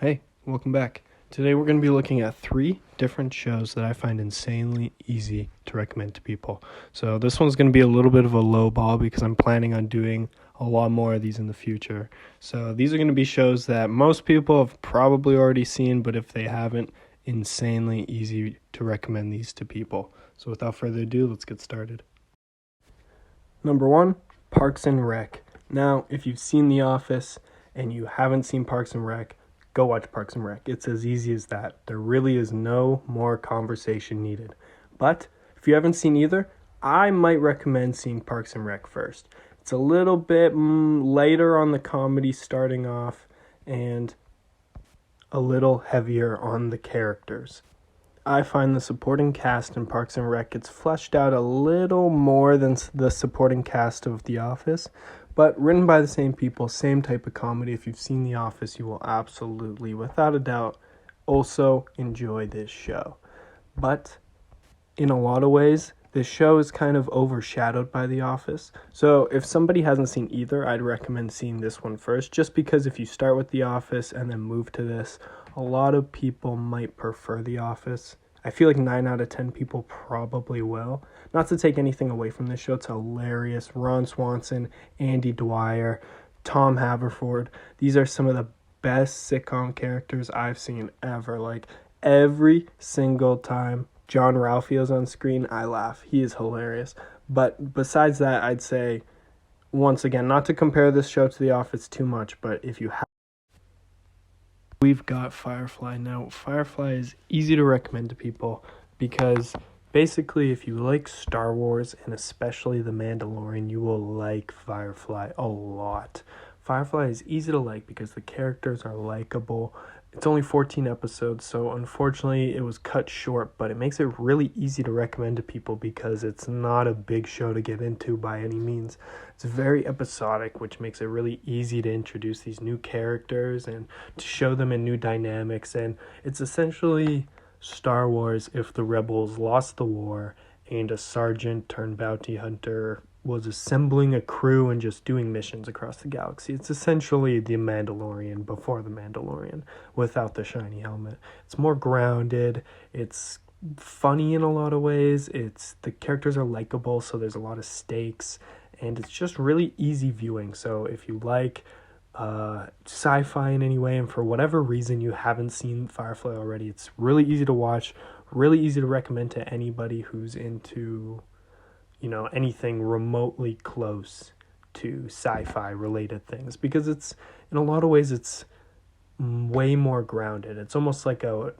Hey, welcome back. Today we're going to be looking at 3 different shows that I find insanely easy to recommend to people. So this one's going to be a little bit of a low ball because I'm planning on doing a lot more of these in the future. So these are going to be shows that most people have probably already seen, but if they haven't, insanely easy to recommend these to people. So without further ado, let's get started. Number 1, Parks and Rec. Now, if you've seen The Office and you haven't seen Parks and Rec, go watch Parks and Rec. It's as easy as that. There really is no more conversation needed. But if you haven't seen either, I might recommend seeing Parks and Rec first. It's a little bit later on the comedy starting off and a little heavier on the characters. I find the supporting cast in Parks and Rec gets fleshed out a little more than the supporting cast of The Office, but written by the same people, same type of comedy. If you've seen The Office, you will absolutely, without a doubt, also enjoy this show. But in a lot of ways, this show is kind of overshadowed by The Office. So if somebody hasn't seen either, I'd recommend seeing this one first, just because if you start with The Office and then move to this, a lot of people might prefer The Office. I feel like 9 out of 10 people probably will. Not to take anything away from this show, it's hilarious. Ron Swanson, Andy Dwyer, Tom Haverford. These are some of the best sitcom characters I've seen ever. Like, every single time John Ralphio's on screen, I laugh. He is hilarious. But besides that, I'd say, once again, not to compare this show to The Office too much, but if you have, we've got Firefly. Now, Firefly is easy to recommend to people because basically if you like Star Wars and especially The Mandalorian, you will like Firefly a lot. Firefly is easy to like because the characters are likable. It's only 14 episodes, so unfortunately it was cut short, but it makes it really easy to recommend to people because it's not a big show to get into by any means. It's very episodic, which makes it really easy to introduce these new characters and to show them in new dynamics, and it's essentially Star Wars if the rebels lost the war and a sergeant turned bounty hunter was assembling a crew and just doing missions across the galaxy. It's essentially The Mandalorian before The Mandalorian without the shiny helmet. It's more grounded. It's funny in a lot of ways. The characters are likable, so there's a lot of stakes, and it's just really easy viewing. So if you like sci-fi in any way, and for whatever reason you haven't seen Firefly already, it's really easy to watch, really easy to recommend to anybody who's into anything remotely close to sci-fi related things, because it's, in a lot of ways, it's way more grounded. It's almost like a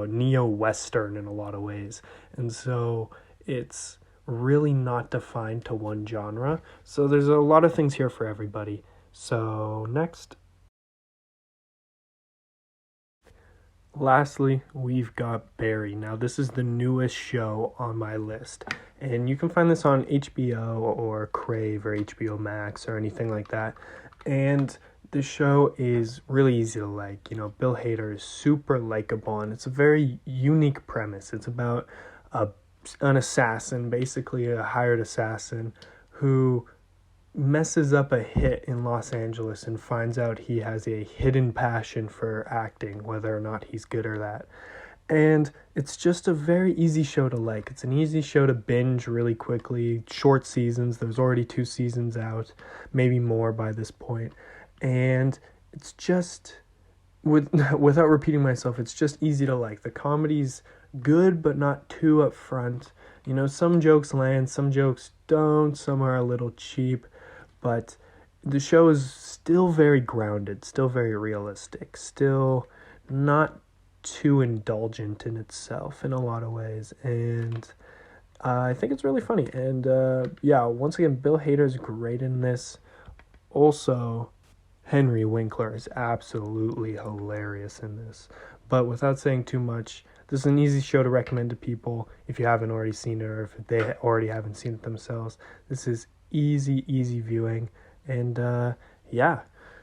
neo-western in a lot of ways. And so it's really not defined to one genre. So there's a lot of things here for everybody. So next. Lastly, we've got Barry. Now, this is the newest show on my list, and you can find this on HBO or Crave or HBO Max or anything like that. And the show is really easy to like. Bill Hader is super likable, and it's a very unique premise. It's about an assassin, basically a hired assassin, who messes up a hit in Los Angeles and finds out he has a hidden passion for acting, whether or not he's good or that. And it's just a very easy show to like. It's an easy show to binge really quickly. Short seasons. There's already 2 seasons out, maybe more by this point. And it's just, without repeating myself, it's just easy to like. The comedy's good, but not too upfront. Some jokes land, some jokes don't, some are a little cheap. But the show is still very grounded, still very realistic, still not too indulgent in itself in a lot of ways. And I think it's really funny. And once again, Bill Hader's great in this. Also, Henry Winkler is absolutely hilarious in this. But without saying too much, this is an easy show to recommend to people if you haven't already seen it or if they already haven't seen it themselves. This is easy viewing, and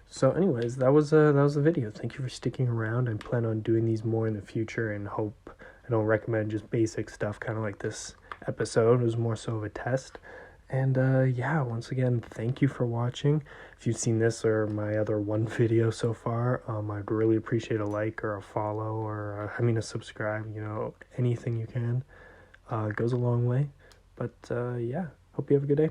so anyways, that was the video. Thank you for sticking around. I plan on doing these more in the future, and hope I don't recommend just basic stuff kind of like this episode. It was more so of a test. And yeah, once again, thank you for watching. If you've seen this or my other one video so far, I'd really appreciate a like or a follow or a subscribe. Anything you can. It goes a long way. But yeah, hope you have a good day.